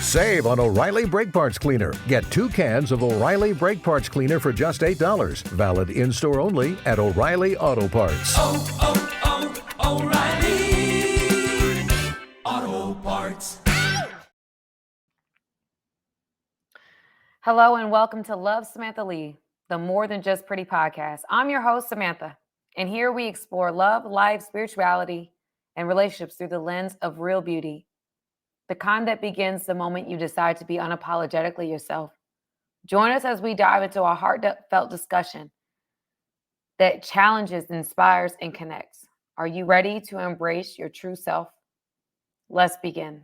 Save on O'Reilly Brake Parts Cleaner. Get 2 cans of O'Reilly Brake Parts Cleaner for just $8. Valid in-store only at O'Reilly Auto Parts. O'Reilly Auto Parts. Hello and welcome to Love Samantha Lee, the More Than Just Pretty podcast. I'm your host, Samantha, and here we explore love, life, spirituality, and relationships through the lens of real beauty. The kind that begins the moment you decide to be unapologetically yourself. Join us as we dive into a heartfelt discussion that challenges, inspires, and connects. Are you ready to embrace your true self? Let's begin.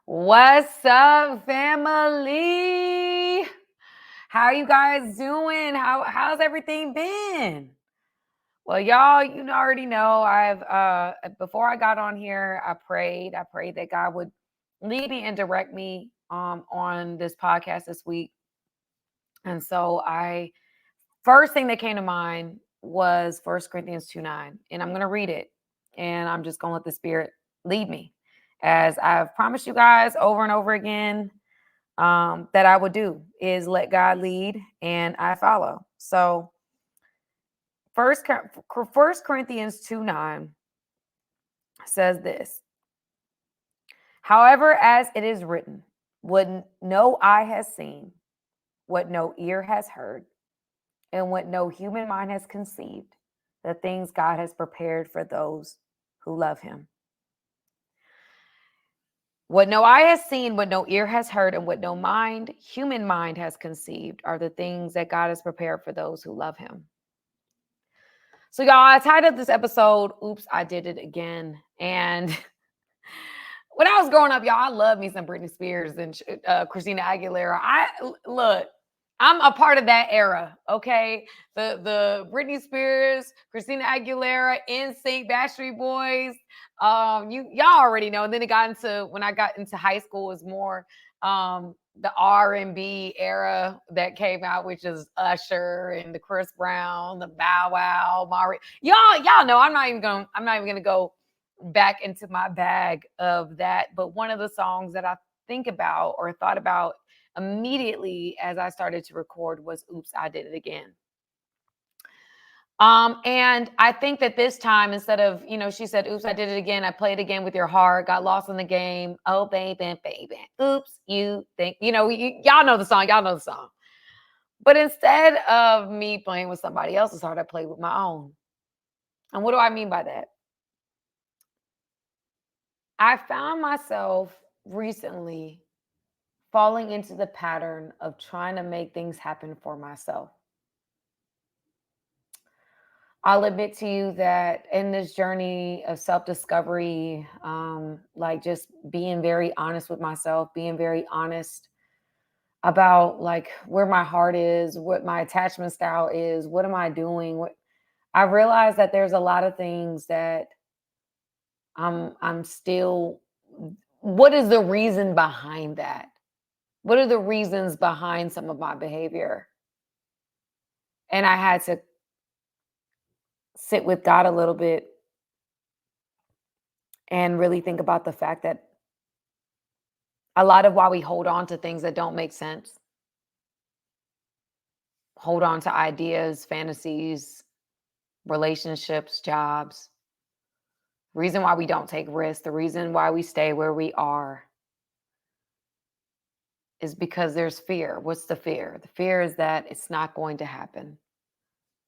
What's up, family? How are you guys doing? How's everything been? Well, y'all, already know before I got on here, I prayed that God would lead me and direct me on this podcast this week. And so first thing that came to mind was 1 Corinthians 2:9, and I'm going to read it, and I'm just going to let the Spirit lead me, as I've promised you guys over and over again that I would do, is let God lead and I follow. So 1 Corinthians 2:9 says this: however, as it is written, what no eye has seen, what no ear has heard, and what no human mind has conceived, the things God has prepared for those who love him. What no eye has seen, what no ear has heard, and what no human mind has conceived are the things that God has prepared for those who love him. So, y'all, I titled this episode, Oops, I Did It Again. And when I was growing up, y'all, I love me some Britney Spears and Christina Aguilera. I'm a part of that era, okay? The Britney Spears, Christina Aguilera, NSYNC, Backstreet Boys. Y'all already know. And then when I got into high school, it was more the R&B era that came out, which is Usher and the Chris Brown, the Bow Wow, Mari. Y'all know I'm not even gonna go back into my bag of that. But one of the songs that I think about or thought about immediately as I started to record was Oops, I Did It Again. And I think that this time, instead of, she said, oops, I did it again. I played again with your heart, got lost in the game. Oh, baby. Oops, you think, y'all know the song. But instead of me playing with somebody else's heart, I played with my own. And what do I mean by that? I found myself recently falling into the pattern of trying to make things happen for myself. I'll admit to you that in this journey of self-discovery, just being very honest with myself, being very honest about where my heart is, what my attachment style is, what am I doing? I realized that there's a lot of things that I'm still, what is the reason behind that? What are the reasons behind some of my behavior? And I had to sit with God a little bit and really think about the fact that a lot of why we hold on to things that don't make sense, hold on to ideas, fantasies, relationships, jobs, reason why we don't take risks, the reason why we stay where we are is because there's fear. What's the fear? The fear is that it's not going to happen.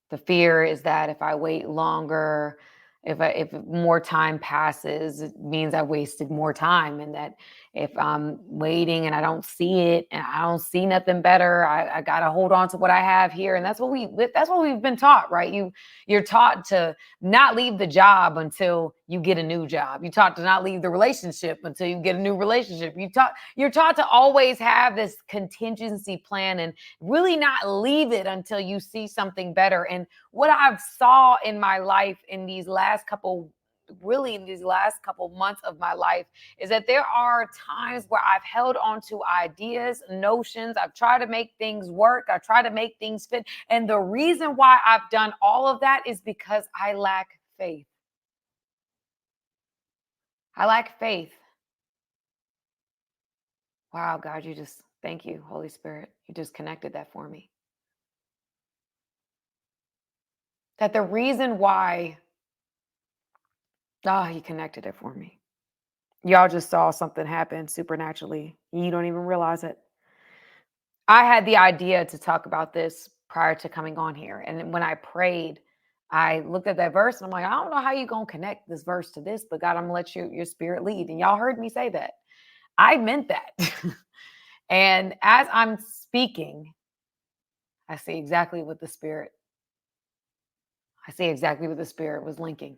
The fear is that if I wait longer, if more time passes, it means I wasted more time. And that if I'm waiting and I don't see it and I don't see nothing better, I got to hold on to what I have here. And that's what we've been taught, right? You're taught to not leave the job until you get a new job. You're taught to not leave the relationship until you get a new relationship. You're taught to always have this contingency plan and really not leave it until you see something better. And what I've saw in my life in these last couple months of my life is that there are times where I've held on to ideas, notions. I've tried to make things work. I try to make things fit. And the reason why I've done all of that is because I lack faith. I lack faith. Wow, God, thank you, Holy Spirit. You just connected that for me. That the reason why, he connected it for me. Y'all just saw something happen supernaturally. You don't even realize it. I had the idea to talk about this prior to coming on here. And when I prayed, I looked at that verse and I'm like, I don't know how you're going to connect this verse to this, but God, I'm going to let your spirit lead. And y'all heard me say that. I meant that. And as I'm speaking, I see exactly what the spirit was linking.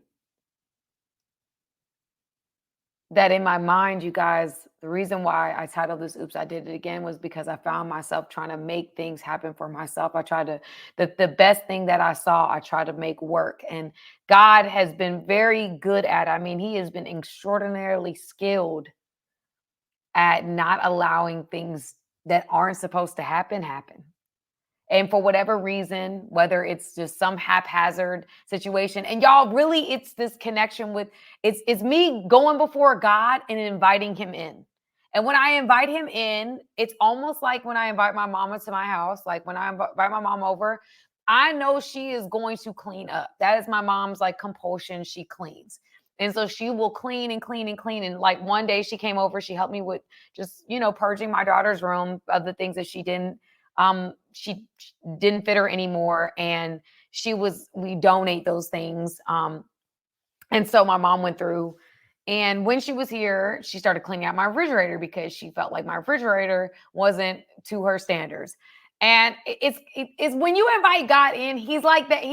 That in my mind, you guys, the reason why I titled this Oops, I Did It Again was because I found myself trying to make things happen for myself. I tried to, the best thing that I saw, I tried to make work. And God has been very good at it. I mean, he has been extraordinarily skilled at not allowing things that aren't supposed to happen. And for whatever reason, whether it's just some haphazard situation, and y'all, really, it's this connection with, it's me going before God and inviting him in. And when I invite him in, it's almost like when I invite my mama to my house, like when I invite my mom over, I know she is going to clean up. That is my mom's like compulsion. She cleans. And so she will clean and clean and clean. And like one day she came over, she helped me with just, purging my daughter's room of the things that she didn't fit her anymore. And we donate those things. And so my mom went through, and when she was here, she started cleaning out my refrigerator because she felt like my refrigerator wasn't to her standards. And it's when you invite God in, he's like that.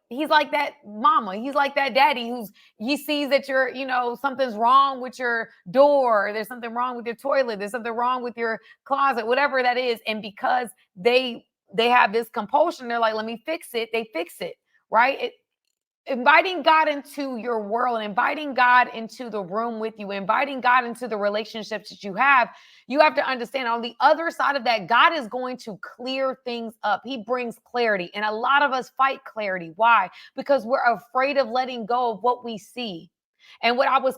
He's like that mama. He's like that daddy he sees that you're, something's wrong with your door. There's something wrong with your toilet. There's something wrong with your closet, whatever that is. And because they have this compulsion, they're like, let me fix it. They fix it, right? Inviting God into your world, inviting God into the room with you, inviting God into the relationships that you have to understand on the other side of that, God is going to clear things up. He brings clarity. And a lot of us fight clarity. Why? Because we're afraid of letting go of what we see. And what I was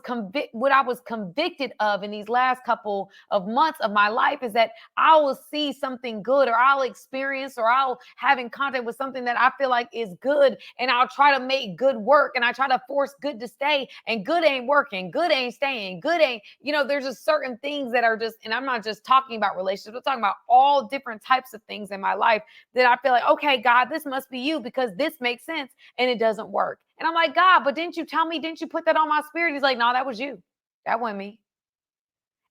convicted of in these last couple of months of my life is that I will see something good, or I'll experience, or I'll have in contact with something that I feel like is good, and I'll try to make good work, and I try to force good to stay, and good ain't working, good ain't staying, good ain't, there's just certain things that are just, and I'm not just talking about relationships, I'm talking about all different types of things in my life that I feel like, okay, God, this must be you because this makes sense, and it doesn't work. And I'm like, God, but didn't you tell me? Didn't you put that on my spirit? He's like, no, that was you. That wasn't me.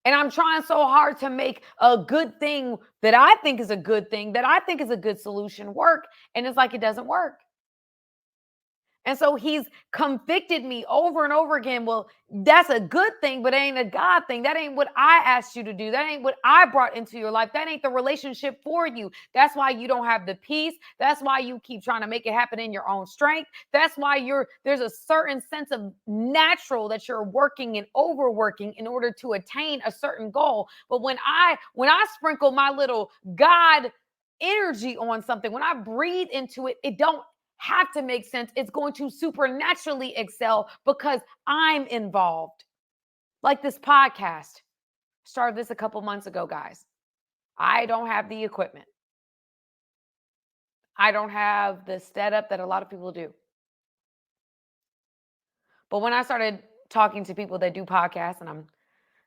And I'm trying so hard to make a good thing that I think is a good thing, that I think is a good solution work. And it's like, it doesn't work. And so he's convicted me over and over again. Well, that's a good thing, but it ain't a God thing. That ain't what I asked you to do. That ain't what I brought into your life. That ain't the relationship for you. That's why you don't have the peace. That's why you keep trying to make it happen in your own strength. That's why there's a certain sense of natural that you're working and overworking in order to attain a certain goal. But when I sprinkle my little God energy on something, when I breathe into it, it don't have to make sense. It's going to supernaturally excel because I'm involved. Like this podcast. Started this a couple months ago, guys. I don't have the equipment. I don't have the setup that a lot of people do. But when I started talking to people that do podcasts, and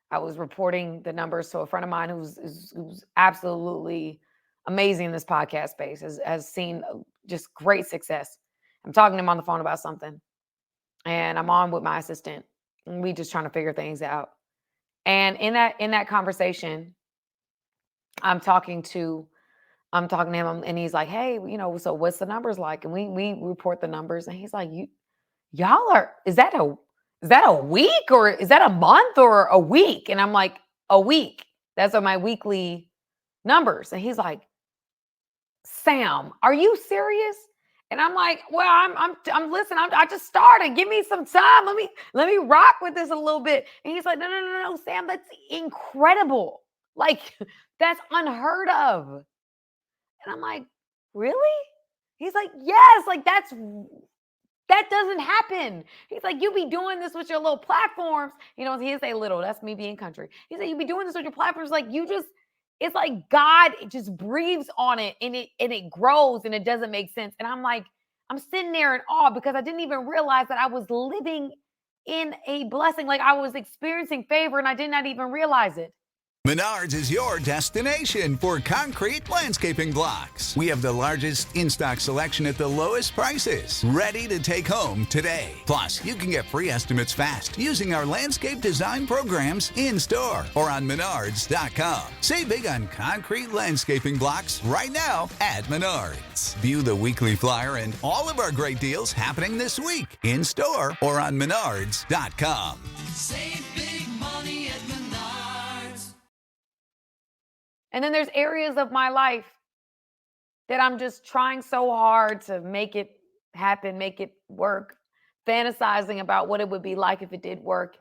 I was reporting the numbers to a friend of mine who's absolutely amazing in this podcast space, has seen just great success. I'm talking to him on the phone about something, and I'm on with my assistant, and we just trying to figure things out. And in that conversation, I'm talking to him, and he's like, "Hey, so what's the numbers like?" And we report the numbers, and he's like, "Y'all are is that a week, or is that a month, or a week?" And I'm like, "A week. That's my weekly numbers." And he's like, "Sam, are you serious?" And I'm like, "Well, I'm listening. I just started. Give me some time. Let me rock with this a little bit." And he's like, "No, Sam, that's incredible. Like, that's unheard of." And I'm like, "Really?" He's like, "Yes, like that's That doesn't happen. He's like, you be doing this with your little platforms. He didn't say little. That's me being country. He said, you be doing this with your platforms. Like it's like God just breathes on it and it grows and it doesn't make sense. And I'm like, I'm sitting there in awe because I didn't even realize that I was living in a blessing. Like I was experiencing favor and I did not even realize it. Menards is your destination for concrete landscaping blocks. We have the largest in-stock selection at the lowest prices. Ready to take home today. Plus, you can get free estimates fast using our landscape design programs in-store or on menards.com. Save big on concrete landscaping blocks right now at Menards. View the weekly flyer and all of our great deals happening this week in-store or on menards.com. Save big money at Menards. And then there's areas of my life that I'm just trying so hard to make it happen, make it work, fantasizing about what it would be like if it did work,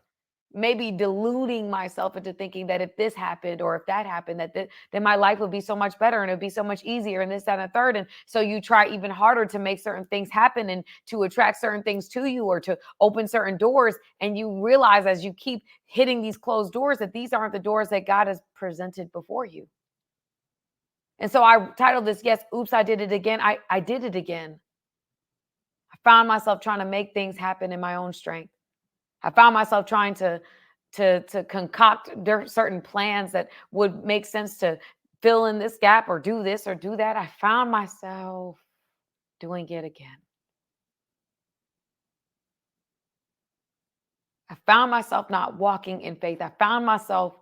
maybe deluding myself into thinking that if this happened or if that happened, then my life would be so much better and it would be so much easier and this, that, and a third. And so you try even harder to make certain things happen and to attract certain things to you or to open certain doors. And you realize as you keep hitting these closed doors that these aren't the doors that God has presented before you. And so I titled this, yes, oops, I did it again. I did it again. I found myself trying to make things happen in my own strength. I found myself trying to concoct certain plans that would make sense to fill in this gap or do this or do that. I found myself doing it again. I found myself not walking in faith. I found myself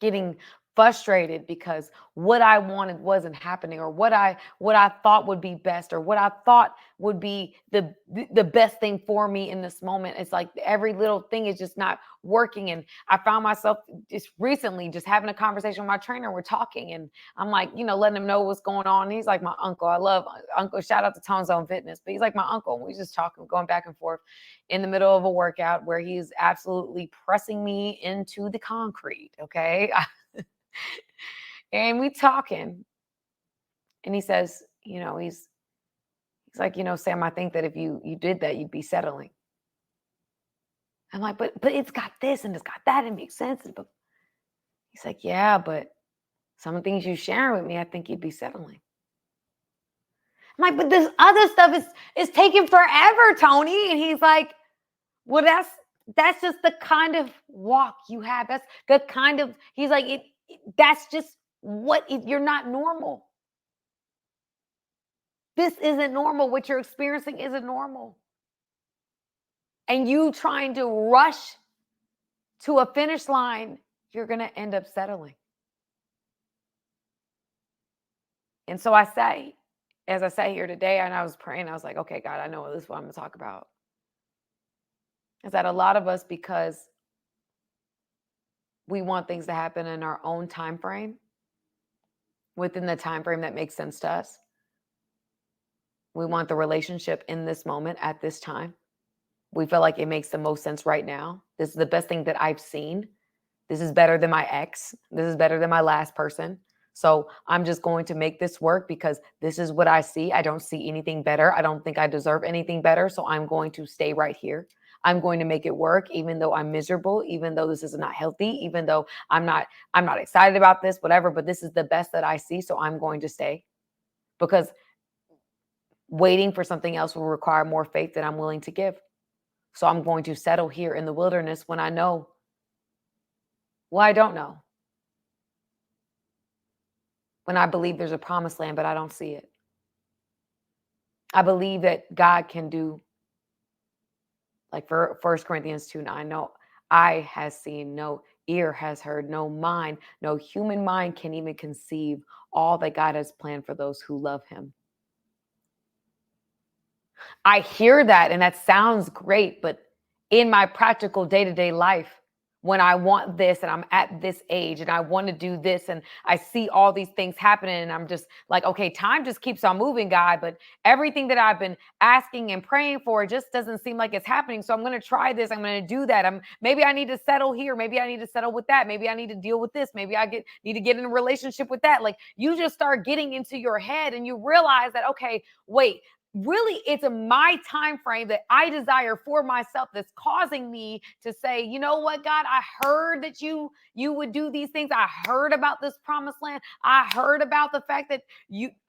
getting frustrated because what I wanted wasn't happening, or what I thought would be best, or what I thought would be the best thing for me in this moment. It's like every little thing is just not working. And I found myself just recently just having a conversation with my trainer. We're talking and I'm like, letting him know what's going on. And he's like my uncle. I love Uncle. Shout out to Tone Zone Fitness, but he's like my uncle. And we just talking, going back and forth in the middle of a workout where he's absolutely pressing me into the concrete. Okay. And we talking, and he says, he's like, Sam, I think that if you did that, you'd be settling. I'm like, but it's got this and it's got that. It makes sense. But he's like, yeah, but some of the things you sharing with me, I think you'd be settling. I'm like, but this other stuff is taking forever, Tony. And he's like, well, that's just the kind of walk you have. That's the kind of, he's like, that's just you're not normal. This isn't normal. What you're experiencing isn't normal. And you trying to rush to a finish line, you're going to end up settling. And so as I sat here today and I was praying, I was like, okay, God, I know this is what I'm going to talk about. Is that a lot of us, because we want things to happen in our own time frame, within the time frame that makes sense to us. We want the relationship in this moment at this time. We feel like it makes the most sense right now. This is the best thing that I've seen. This is better than my ex. This is better than my last person. So I'm just going to make this work because this is what I see. I don't see anything better. I don't think I deserve anything better. So I'm going to stay right here. I'm going to make it work, even though I'm miserable, even though this is not healthy, even though I'm not excited about this, whatever, but this is the best that I see. So I'm going to stay, because waiting for something else will require more faith than I'm willing to give. So I'm going to settle here in the wilderness when I know, well, I don't know. When I believe there's a promised land, but I don't see it. I believe that God can do, like for 1 Corinthians 2:9, no eye has seen, no ear has heard, no mind, no human mind can even conceive all that God has planned for those who love him. I hear that and that sounds great, but in my practical day-to-day life, when I want this and I'm at this age and I want to do this and I see all these things happening and I'm just like, okay, time just keeps on moving, God, but everything that I've been asking and praying for just doesn't seem like it's happening. So I'm going to try this. I'm going to do that. Maybe I need to settle here. Maybe I need to settle with that. Maybe I need to deal with this. Maybe I need to get in a relationship with that. Like, you just start getting into your head and you realize that, okay, wait, really, it's my time frame that I desire for myself that's causing me to say, you know what, God, I heard that you would do these things. I heard about this promised land. I heard about the fact that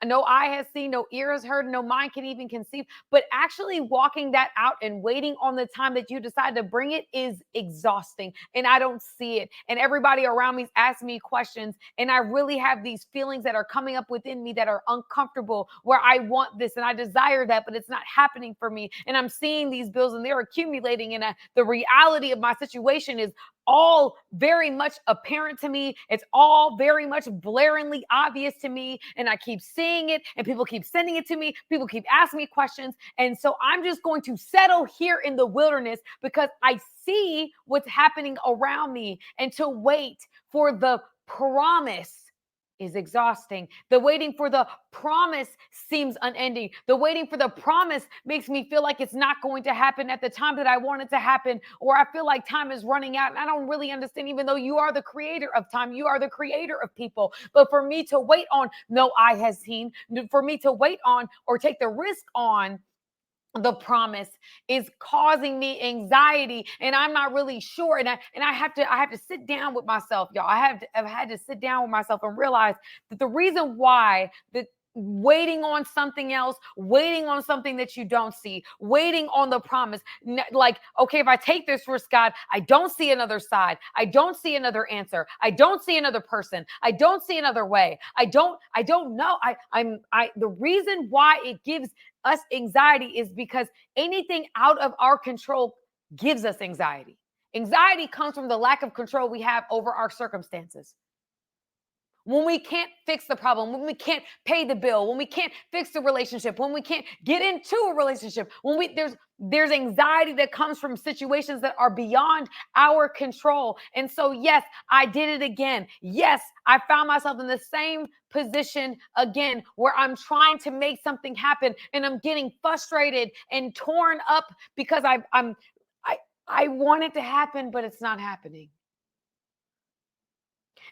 no eye has seen, no ear has heard, no mind can even conceive. But actually walking that out and waiting on the time that you decide to bring it is exhausting. And I don't see it. And everybody around me is asking me questions. And I really have these feelings that are coming up within me that are uncomfortable, where I want this and I desire that, but it's not happening for me. And I'm seeing these bills and they're accumulating. And the reality of my situation is all very much apparent to me. It's all very much blaringly obvious to me. And I keep seeing it, and people keep sending it to me. People keep asking me questions. And so I'm just going to settle here in the wilderness because I see what's happening around me. And to wait for the promise is exhausting. The waiting for the promise seems unending. The waiting for the promise makes me feel like it's not going to happen at the time that I want it to happen, or I feel like time is running out and I don't really understand, even though you are the creator of time, you are the creator of people. But for me to wait on no eye has seen, for me to wait on or take the risk on the promise is causing me anxiety, and I'm not really sure. And I have to sit down with myself, y'all. I've had to sit down with myself and realize that the reason why the waiting on something else, waiting on something that you don't see, waiting on the promise, like, okay, if I take this risk, God, I don't see another side. I don't see another answer. I don't see another person. I don't see another way. I don't know. The reason why it gives us anxiety is because anything out of our control gives us anxiety. Anxiety comes from the lack of control we have over our circumstances. When we can't fix the problem, when we can't pay the bill, when we can't fix the relationship, when we can't get into a relationship, when there's anxiety that comes from situations that are beyond our control. And so, yes, I did it again. Yes, I found myself in the same position again, where I'm trying to make something happen and I'm getting frustrated and torn up because I want it to happen, but it's not happening.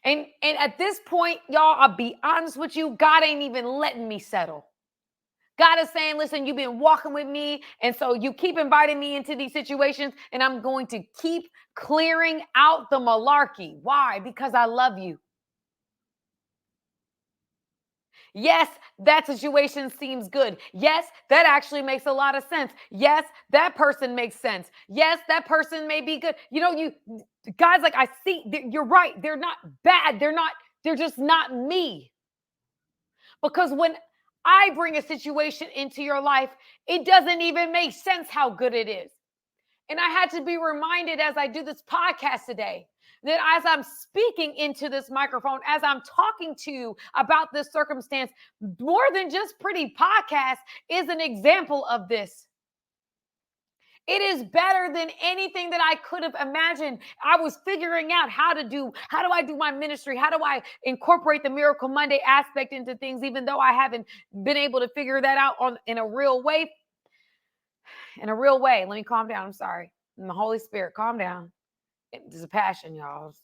And at this point, y'all, I'll be honest with you, God ain't even letting me settle. God is saying, listen, you've been walking with me, and so you keep inviting me into these situations, and I'm going to keep clearing out the malarkey. Why? Because I love you. Yes, that situation seems good. Yes, that actually makes a lot of sense. Yes, that person makes sense. Yes, that person may be good. You know, guys, like, I see, you're right. They're not bad. They're just not me. Because when I bring a situation into your life, it doesn't even make sense how good it is. And I had to be reminded as I do this podcast today that as I'm speaking into this microphone, as I'm talking to you about this circumstance, More Than Just Pretty podcast is an example of this. It is better than anything that I could have imagined. I was figuring out how do I do my ministry? How do I incorporate the Miracle Monday aspect into things, even though I haven't been able to figure that out in a real way? In a real way. Let me calm down. I'm sorry. And the Holy Spirit, calm down. There's a passion, y'all.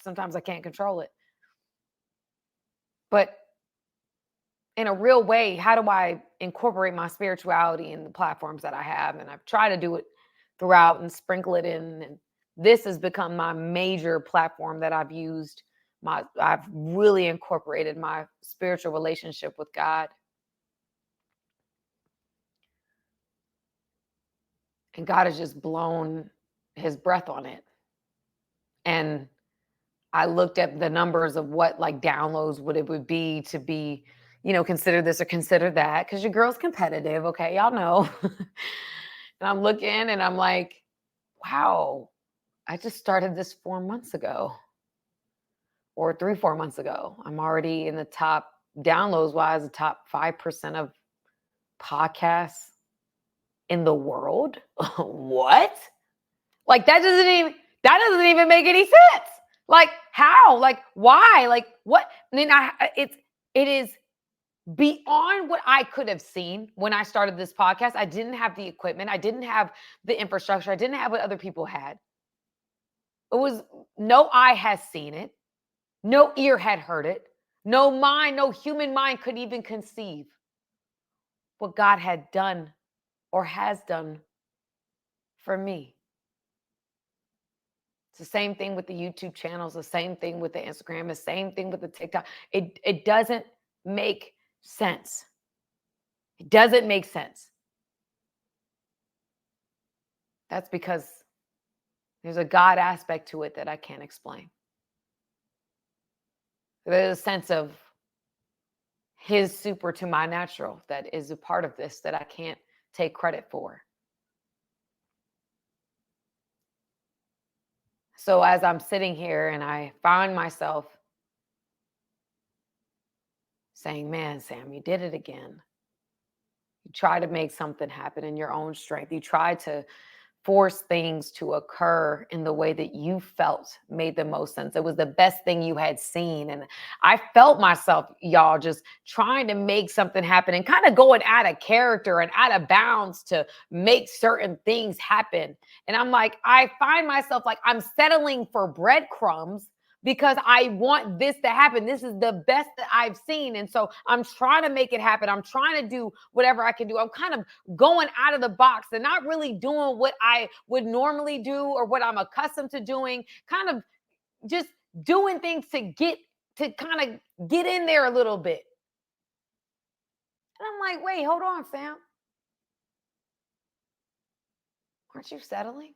Sometimes I can't control it. But in a real way, how do I incorporate my spirituality in the platforms that I have? And I've tried to do it throughout and sprinkle it in. And this has become my major platform that I've used. I've really incorporated my spiritual relationship with God. And God has just blown his breath on it. And I looked at the numbers of what like downloads would be to be, consider this or consider that, because your girl's competitive. Okay, y'all know. And I'm looking and I'm like, wow, I just started this 4 months ago or 4 months ago. I'm already in the top downloads wise, the top 5% of podcasts in the world. What? Like that doesn't even make any sense. Like how? Like why? Like what? I mean, it is beyond what I could have seen when I started this podcast. I didn't have the equipment. I didn't have the infrastructure. I didn't have what other people had. It was no eye has seen it. No ear had heard it. No human mind could even conceive. what God had done or has done for me. It's the same thing with the YouTube channels, the same thing with the Instagram, the same thing with the TikTok. It doesn't make sense. It doesn't make sense. That's because there's a God aspect to it that I can't explain. There's a sense of his super to my natural that is a part of this that I can't take credit for. So as I'm sitting here and I find myself saying, man, Sam, you did it again. You try to make something happen in your own strength. You try to force things to occur in the way that you felt made the most sense. It was the best thing you had seen. And I felt myself, y'all, just trying to make something happen and kind of going out of character and out of bounds to make certain things happen. And I'm like, I find myself like I'm settling for breadcrumbs because I want this to happen. This is the best that I've seen. And so I'm trying to make it happen. I'm trying to do whatever I can do. I'm kind of going out of the box and not really doing what I would normally do or what I'm accustomed to doing, kind of just doing things to kind of get in there a little bit. And I'm like, wait, hold on, Sam. Aren't you settling?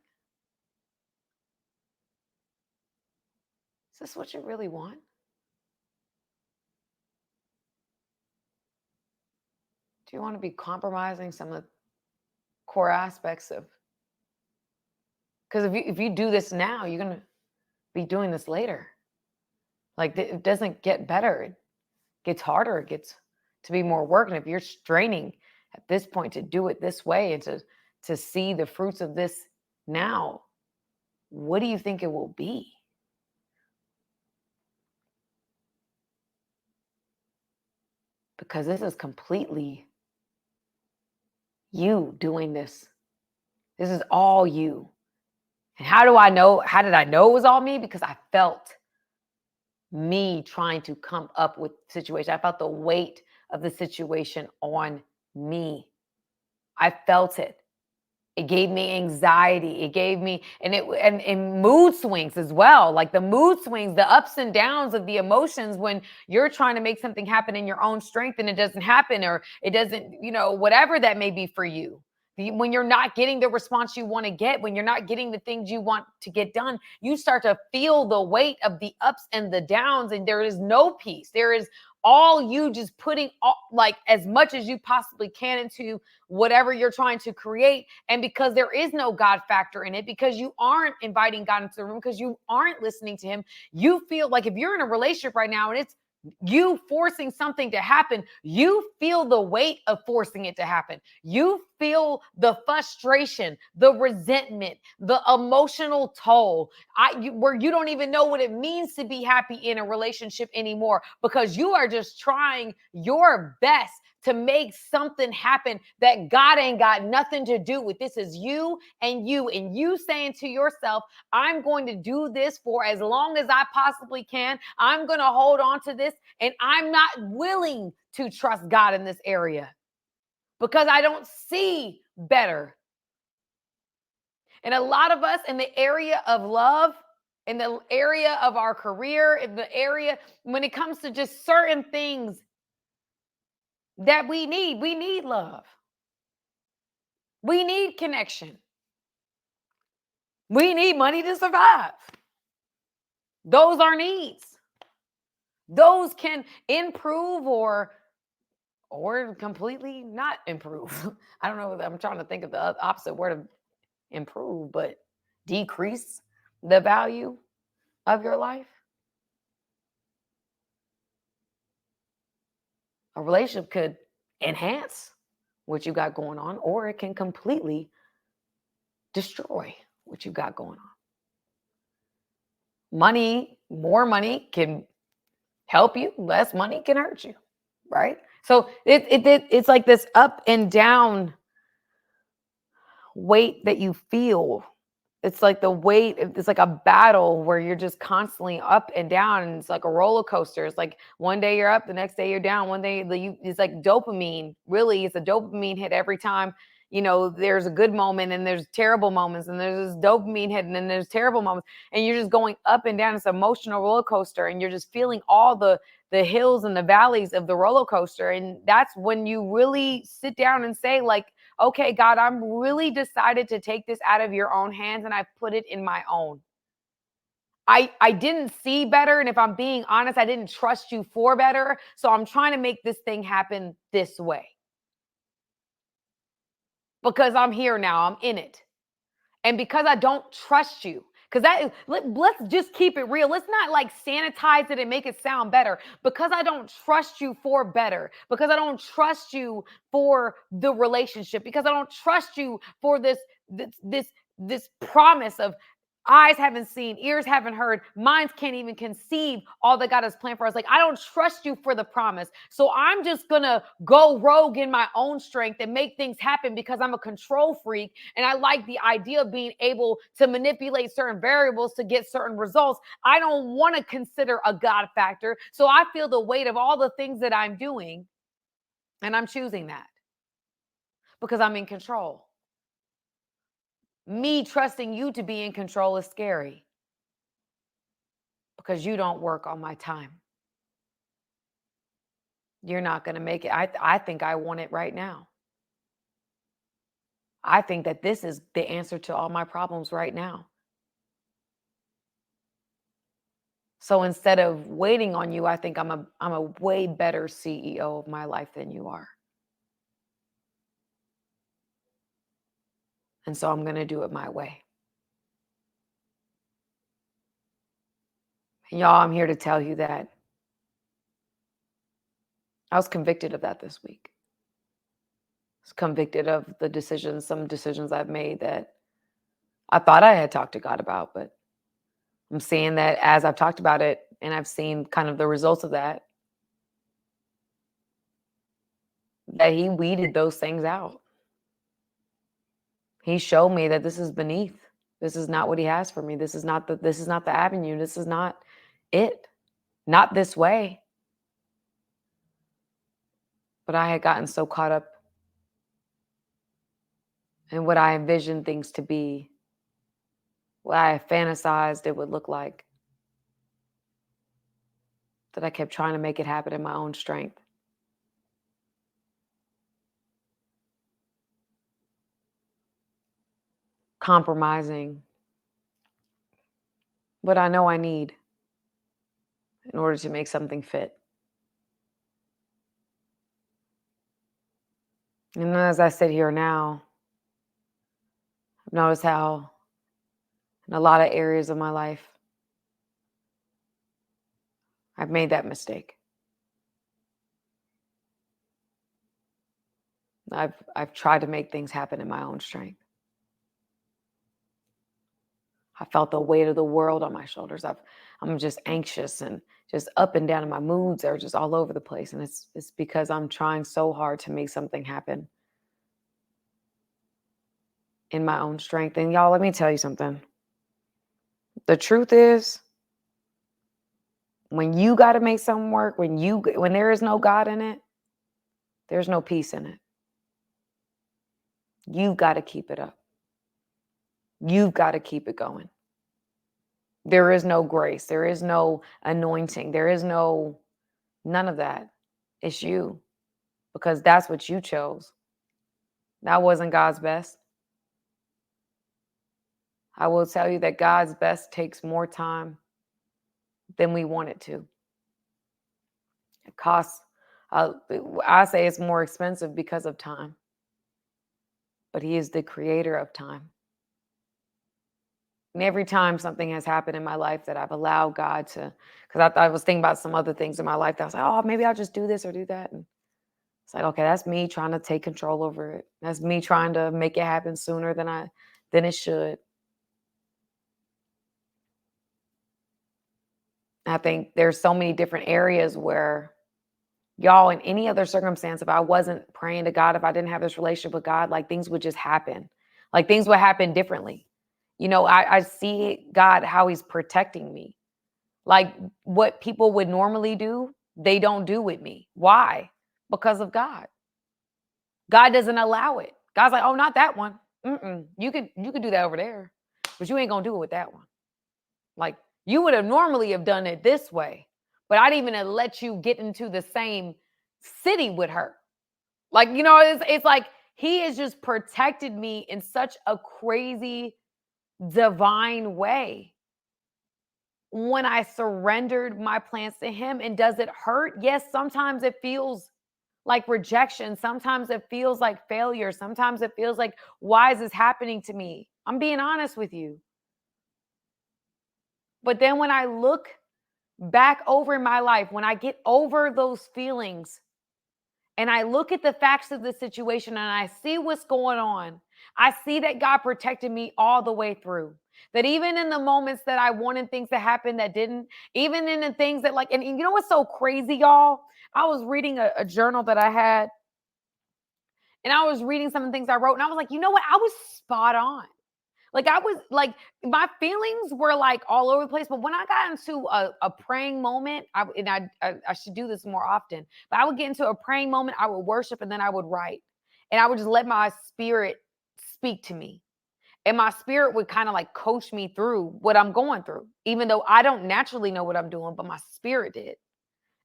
Is this what you really want? Do you want to be compromising some of the core aspects of? Because if you do this now, you're going to be doing this later. Like it doesn't get better. It gets harder. It gets to be more work. And if you're straining at this point to do it this way and to see the fruits of this now, what do you think it will be? Because this is completely you doing this. This is all you. And how did I know it was all me? Because I felt me trying to come up with the situation. I felt the weight of the situation on me. I felt it. It gave me anxiety. It gave me, and mood swings as well. Like the mood swings, the ups and downs of the emotions when you're trying to make something happen in your own strength and it doesn't happen, or it doesn't, whatever that may be for you. When you're not getting the response you want to get, when you're not getting the things you want to get done, you start to feel the weight of the ups and the downs, and there is no peace. There is all you just putting like as much as you possibly can into whatever you're trying to create. And because there is no God factor in it, because you aren't inviting God into the room, because you aren't listening to him, you feel like if you're in a relationship right now and it's you forcing something to happen, you feel the weight of forcing it to happen. You feel the frustration, the resentment, the emotional toll, where you don't even know what it means to be happy in a relationship anymore, because you are just trying your best to make something happen that God ain't got nothing to do with. This is you and you saying to yourself, I'm going to do this for as long as I possibly can. I'm going to hold on to this, and I'm not willing to trust God in this area because I don't see better. And a lot of us in the area of love, in the area of our career, in the area when it comes to just certain things that we need love. We need connection. We need money to survive. Those are needs. Those can improve or completely not improve. I don't know. I'm trying to think of the opposite word of improve, but decrease the value of your life. A relationship could enhance what you got going on, or it can completely destroy what you got going on. More money can help you. Less money can hurt you, right? So it's like this up and down weight that you feel it's like the weight, it's like a battle where you're just constantly up and down, and it's like a roller coaster. It's like one day you're up, the next day you're down. One day it's like dopamine. Really, it's a dopamine hit every time. There's a good moment, and there's terrible moments, and there's this dopamine hit, and then there's terrible moments, and you're just going up and down. It's an emotional roller coaster, and you're just feeling all the hills and the valleys of the roller coaster. And that's when you really sit down and say, like, okay, God, I'm really decided to take this out of your own hands, and I put it in my own. I didn't see better. And if I'm being honest, I didn't trust you for better. So I'm trying to make this thing happen this way. Because I'm here now, I'm in it. And because I don't trust you, because let's just keep it real. Let's not like sanitize it and make it sound better. Because I don't trust you for better. Because I don't trust you for the relationship. Because I don't trust you for this promise of eyes haven't seen, ears haven't heard, minds can't even conceive all that God has planned for us. Like, I don't trust you for the promise. So I'm just going to go rogue in my own strength and make things happen because I'm a control freak. And I like the idea of being able to manipulate certain variables to get certain results. I don't want to consider a God factor. So I feel the weight of all the things that I'm doing, and I'm choosing that because I'm in control. Me trusting you to be in control is scary because you don't work on my time. You're not going to make it. I think I want it right now. I think that this is the answer to all my problems right now. So instead of waiting on you, I think I'm a way better CEO of my life than you are. And so I'm going to do it my way. And y'all, I'm here to tell you that I was convicted of that this week. I was convicted of some decisions I've made that I thought I had talked to God about, but I'm seeing that as I've talked about it and I've seen kind of the results of that he weeded those things out. He showed me that this is beneath. This is not what he has for me. This is not the avenue. This is not it. Not this way. But I had gotten so caught up in what I envisioned things to be, what I fantasized it would look like, that I kept trying to make it happen in my own strength. Compromising what I know I need in order to make something fit. And as I sit here now, I've noticed how in a lot of areas of my life, I've made that mistake. I've tried to make things happen in my own strength. I felt the weight of the world on my shoulders. I'm just anxious and just up and down, and my moods are just all over the place. And it's because I'm trying so hard to make something happen in my own strength. And y'all, let me tell you something. The truth is, when you got to make something work, when there is no God in it, there's no peace in it. You've got to keep it up. You've got to keep it going. There is no grace. There is no anointing. There is none of that. It's you, because that's what you chose. That wasn't God's best. I will tell you that God's best takes more time than we want it to. It costs, I say it's more expensive because of time. But he is the creator of time. And every time something has happened in my life that I've allowed God to, because I was thinking about some other things in my life that I was like, oh, maybe I'll just do this or do that. And it's like, okay, that's me trying to take control over it. That's me trying to make it happen sooner than it should. I think there's so many different areas where, y'all, in any other circumstance, if I wasn't praying to God, if I didn't have this relationship with God, like things would just happen. Like things would happen differently. I see God, how he's protecting me. Like what people would normally do, they don't do with me. Why? Because of God. God doesn't allow it. God's like, oh, not that one. You could do that over there, but you ain't gonna do it with that one. Like you would have normally have done it this way, but I didn't even let you get into the same city with her. Like, it's like he has just protected me in such a crazy, divine way when I surrendered my plans to him. And does it hurt? Yes, sometimes it feels like rejection. Sometimes it feels like failure. Sometimes it feels like, why is this happening to me? I'm being honest with you. But then when I look back over my life, when I get over those feelings and I look at the facts of the situation and I see what's going on, I see that God protected me all the way through. That even in the moments that I wanted things to happen that didn't, even in the things that and you know what's so crazy, y'all? I was reading a journal that I had, and I was reading some of the things I wrote, and I was like, you know what? I was spot on. Like I was like, my feelings were like all over the place. But when I got into a praying moment, I should do this more often, but I would get into a praying moment, I would worship, and then I would write. And I would just let my spirit speak to me. And my spirit would kind of like coach me through what I'm going through, even though I don't naturally know what I'm doing, but my spirit did.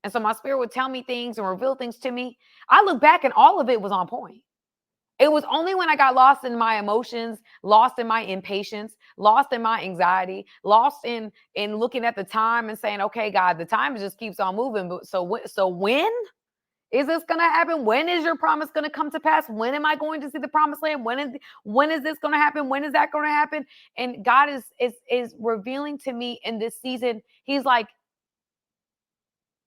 And so my spirit would tell me things and reveal things to me. I look back and all of it was on point. It was only when I got lost in my emotions, lost in my impatience, lost in my anxiety, lost in looking at the time and saying, okay, God, the time just keeps on moving. But so when is this going to happen? When is your promise going to come to pass? When am I going to see the promised land? When is this going to happen? When is that going to happen? And God is revealing to me in this season. He's like,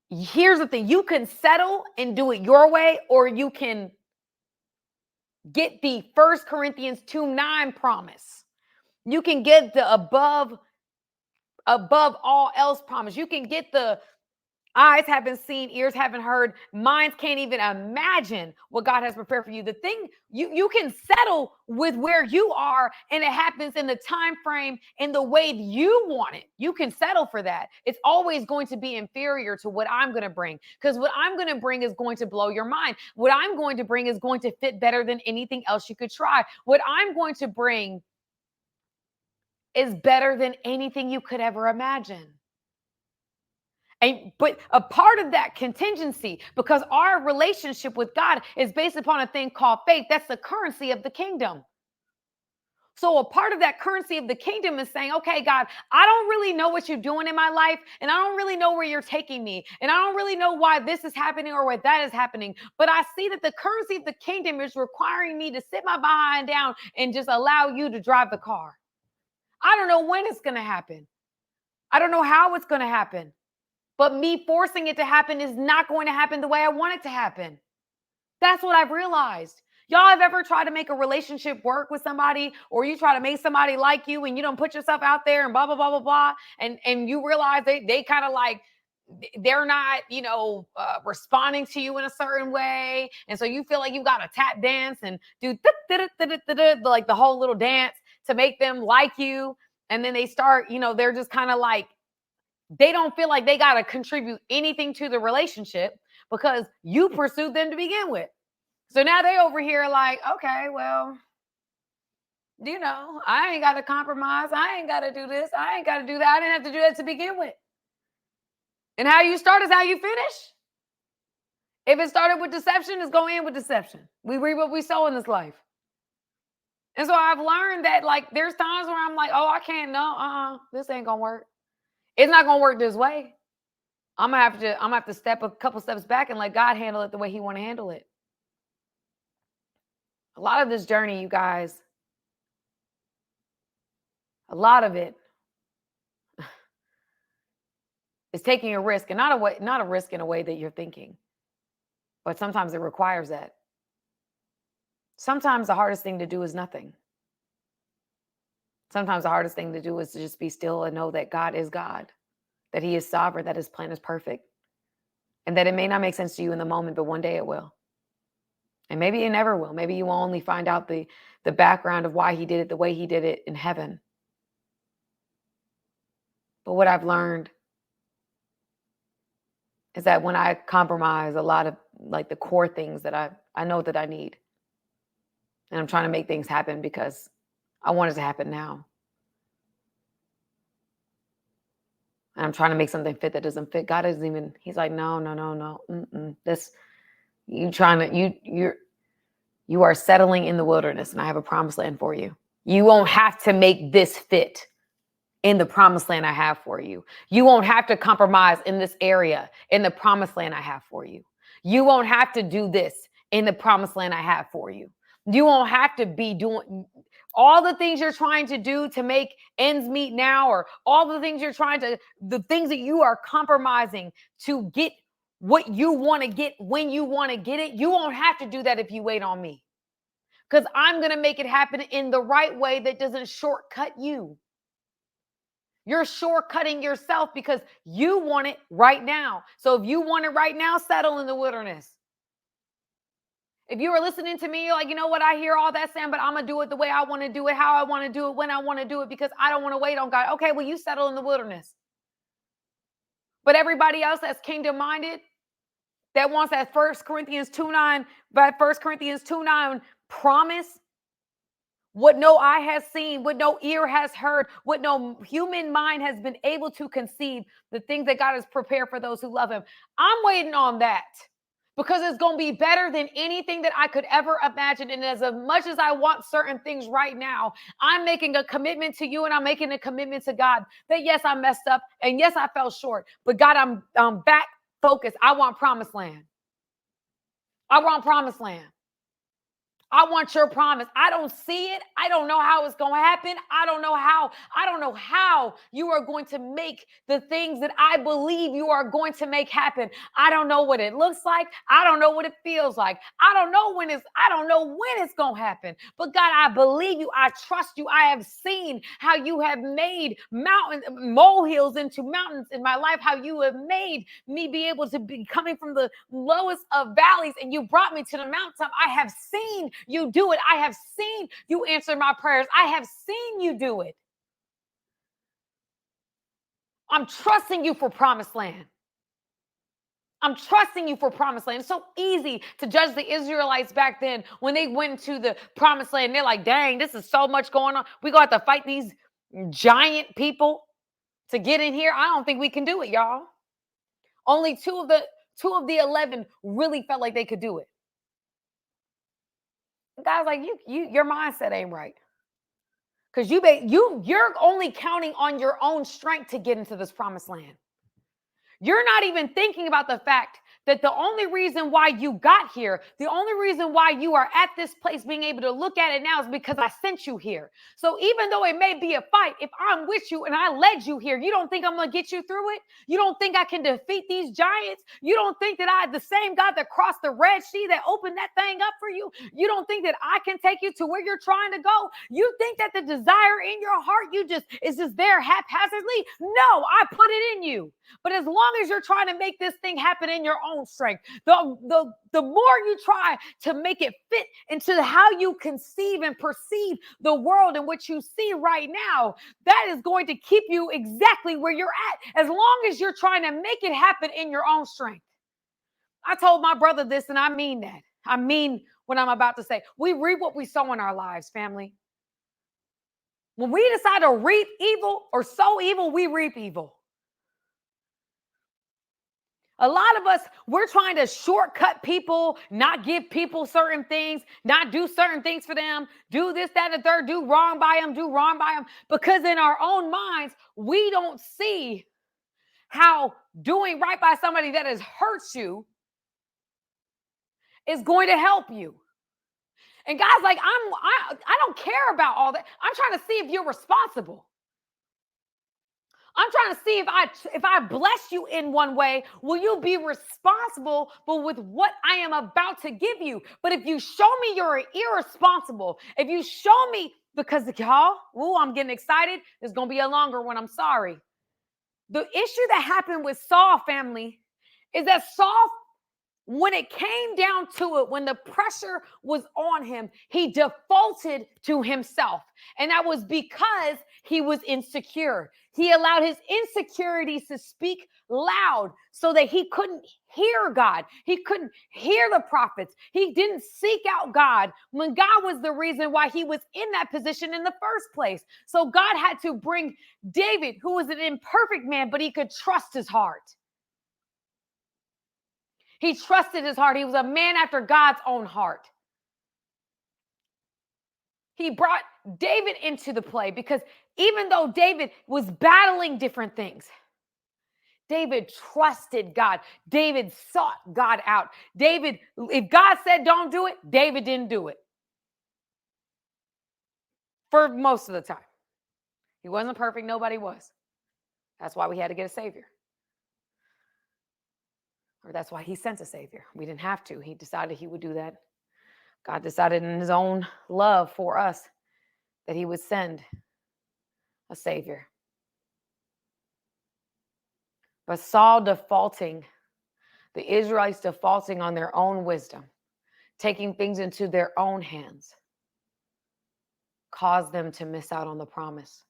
here's the thing. You can settle and do it your way, or you can get the 1 Corinthians 2:9 promise. You can get the above all else promise. You can get the eyes haven't seen, ears haven't heard, minds can't even imagine what God has prepared for you. The thing, you can settle with where you are, and it happens in the time frame, in the way you want it. You can settle for that. It's always going to be inferior to what I'm going to bring, because what I'm going to bring is going to blow your mind. What I'm going to bring is going to fit better than anything else you could try. What I'm going to bring is better than anything you could ever imagine. But a part of that contingency, because our relationship with God is based upon a thing called faith. That's the currency of the kingdom. So a part of that currency of the kingdom is saying, okay, God, I don't really know what you're doing in my life, and I don't really know where you're taking me, and I don't really know why this is happening or why that is happening. But I see that the currency of the kingdom is requiring me to sit my behind down and just allow you to drive the car. I don't know when it's going to happen. I don't know how it's going to happen. But me forcing it to happen is not going to happen the way I want it to happen. That's what I've realized. Y'all have ever tried to make a relationship work with somebody, or you try to make somebody like you and you don't put yourself out there and blah, blah, blah, blah, blah. And you realize they kind of like, they're not, responding to you in a certain way. And so you feel like you got to tap dance and do like the whole little dance to make them like you. And then they start, they're just kind of like, they don't feel like they got to contribute anything to the relationship because you pursued them to begin with. So now they over here like, okay, well, I ain't got to compromise. I ain't got to do this. I ain't got to do that. I didn't have to do that to begin with. And how you start is how you finish. If it started with deception, it's going to end with deception. We reap what we sow in this life. And so I've learned that there's times where I'm like, oh, I can't, no, this ain't going to work. It's not going to work this way. I'm going to have to step a couple steps back and let God handle it the way he want to handle it. A lot of this journey, you guys, a lot of it is taking a risk, and not a risk in a way that you're thinking, but sometimes it requires that. Sometimes the hardest thing to do is nothing. Sometimes the hardest thing to do is to just be still and know that God is God, that he is sovereign, that his plan is perfect, and that it may not make sense to you in the moment, but one day it will. And maybe it never will. Maybe you will only find out the background of why he did it the way he did it in heaven. But what I've learned is that when I compromise a lot of like the core things that I know that I need, and I'm trying to make things happen because I want it to happen now. And I'm trying to make something fit that doesn't fit. God isn't even, he's like, no. This, you are settling in the wilderness and I have a promised land for you. You won't have to make this fit in the promised land I have for you. You won't have to compromise in this area in the promised land I have for you. You won't have to do this in the promised land I have for you. You won't have to be doing all the things you're trying to do to make ends meet now, or all the things the things that you are compromising to get what you want to get when you want to get it. You won't have to do that if you wait on me, because I'm going to make it happen in the right way that doesn't shortcut you. You're shortcutting yourself because you want it right now. So if you want it right now, settle in the wilderness. If you were listening to me, you're like, you know what, I hear all that, Sam, but I'm going to do it the way I want to do it, how I want to do it, when I want to do it, because I don't want to wait on God. Okay, well, you settle in the wilderness. But everybody else that's kingdom-minded, that wants that 1 Corinthians 2:9 promise, what no eye has seen, what no ear has heard, what no human mind has been able to conceive, the things that God has prepared for those who love him. I'm waiting on that, because it's going to be better than anything that I could ever imagine. And as much as I want certain things right now, I'm making a commitment to you, and I'm making a commitment to God that yes, I messed up, and yes, I fell short, but God, I'm back focused. I want promised land. I want promised land. I want your promise. I don't see it. I don't know how it's going to happen. I don't know how you are going to make the things that I believe you are going to make happen. I don't know what it looks like. I don't know what it feels like. I don't know when it's going to happen. But God, I believe you. I trust you. I have seen how you have made molehills into mountains in my life, how you have made me be able to be coming from the lowest of valleys, and you brought me to the mountaintop. I have seen you do it. I have seen you answer my prayers. I have seen you do it. I'm trusting you for promised land. I'm trusting you for promised land. It's so easy to judge the Israelites back then when they went to the promised land. They're like, dang, this is so much going on. We're going to have to fight these giant people to get in here. I don't think we can do it, y'all. Only two of the 11 really felt like they could do it. God's like, your mindset ain't right. Because you're only counting on your own strength to get into this promised land. You're not even thinking about the fact that the only reason why you got here, the only reason why you are at this place being able to look at it now is because I sent you here. So even though it may be a fight, if I'm with you and I led you here, you don't think I'm going to get you through it? You don't think I can defeat these giants? You don't think that the same God that crossed the Red Sea, that opened that thing up for you, you don't think that I can take you to where you're trying to go? You think that the desire in your heart is just there haphazardly? No, I put it in you. But as long as you're trying to make this thing happen in your own strength, the more you try to make it fit into how you conceive and perceive the world in which you see right now, that is going to keep you exactly where you're at, as long as you're trying to make it happen in your own strength. I told my brother this, and I mean that. I mean what I'm about to say. We reap what we sow in our lives, family. When we decide to reap evil or sow evil, we reap evil. A lot of us, we're trying to shortcut people, not give people certain things, not do certain things for them, do this, that, and the third, do wrong by them, because in our own minds, we don't see how doing right by somebody that has hurt you is going to help you. And God's like, I don't care about all that. I'm trying to see if you're responsible. I'm trying to see if I bless you in one way, will you be responsible with what I am about to give you? But if you show me you're irresponsible, if you show me, because y'all, I'm getting excited. It's going to be a longer one. I'm sorry. The issue that happened with Saul, family, is that Saul when it came down to it, when the pressure was on him, he defaulted to himself. And that was because he was insecure. He allowed his insecurities to speak loud so that he couldn't hear God. He couldn't hear the prophets. He didn't seek out God when God was the reason why he was in that position in the first place. So God had to bring David, who was an imperfect man, but he could trust his heart. He trusted his heart. He was a man after God's own heart. He brought David into the play because even though David was battling different things, David trusted God. David sought God out. David, if God said don't do it, David didn't do it. For most of the time. He wasn't perfect. Nobody was. That's why we had to get a savior. Or that's why he sent a savior. We didn't have to. He decided he would do that. God decided in his own love for us that he would send a savior. But Saul defaulting, the Israelites defaulting on their own wisdom, taking things into their own hands, caused them to miss out on the promise.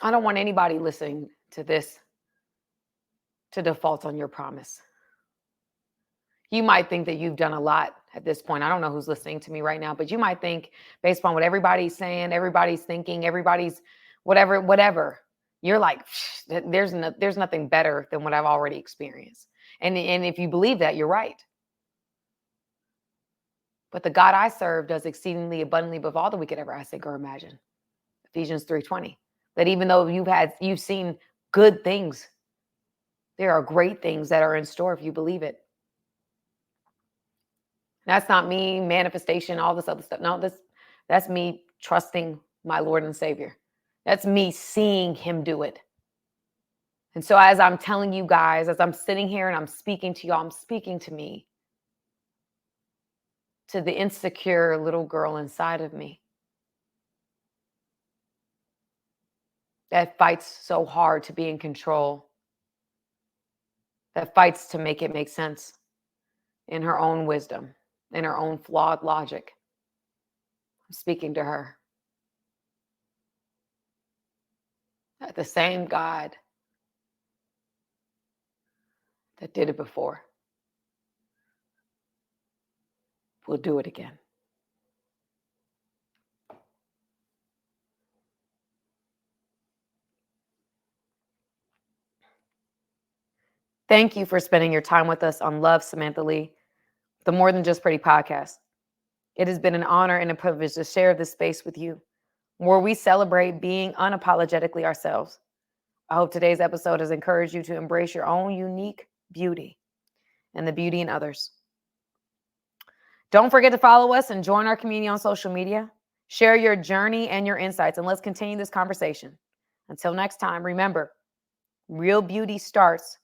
I don't want anybody listening to this to default on your promise. You might think that you've done a lot at this point. I don't know who's listening to me right now, but you might think based on what everybody's saying, everybody's thinking, everybody's whatever. You're like, there's nothing better than what I've already experienced. And if you believe that, you're right. But the God I serve does exceedingly abundantly above all that we could ever ask, think, or imagine. Ephesians 3:20. That even though you've seen good things, there are great things that are in store if you believe it. That's not me, manifestation, all this other stuff. No, that's me trusting my Lord and Savior. That's me seeing him do it. And so as I'm telling you guys, as I'm sitting here and I'm speaking to y'all, I'm speaking to me, to the insecure little girl inside of me that fights so hard to be in control, that fights to make it make sense in her own wisdom, in her own flawed logic. I'm speaking to her. That the same God that did it before will do it again. Thank you for spending your time with us on Love, Samantha Lee, the More Than Just Pretty podcast. It has been an honor and a privilege to share this space with you, where we celebrate being unapologetically ourselves. I hope today's episode has encouraged you to embrace your own unique beauty and the beauty in others. Don't forget to follow us and join our community on social media. Share your journey and your insights, and let's continue this conversation. Until next time, remember, real beauty starts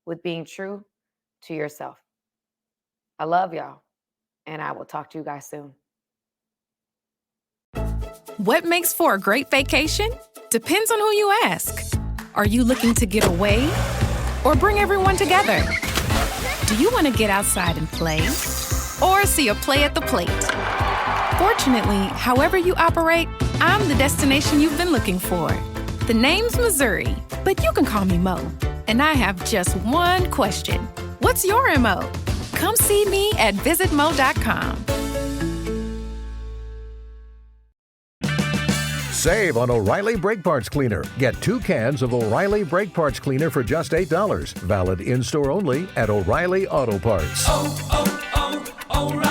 with being true to yourself. I love y'all, and I will talk to you guys soon. What makes for a great vacation? Depends on who you ask. Are you looking to get away or bring everyone together? Do you want to get outside and play or see a play at the plate? Fortunately, however you operate, I'm the destination you've been looking for. The name's Missouri, but you can call me Mo. And I have just one question. What's your MO? Come see me at visitmo.com. Save on O'Reilly Brake Parts Cleaner. Get 2 cans of O'Reilly Brake Parts Cleaner for just $8. Valid in-store only at O'Reilly Auto Parts. Oh, oh, oh, O'Reilly.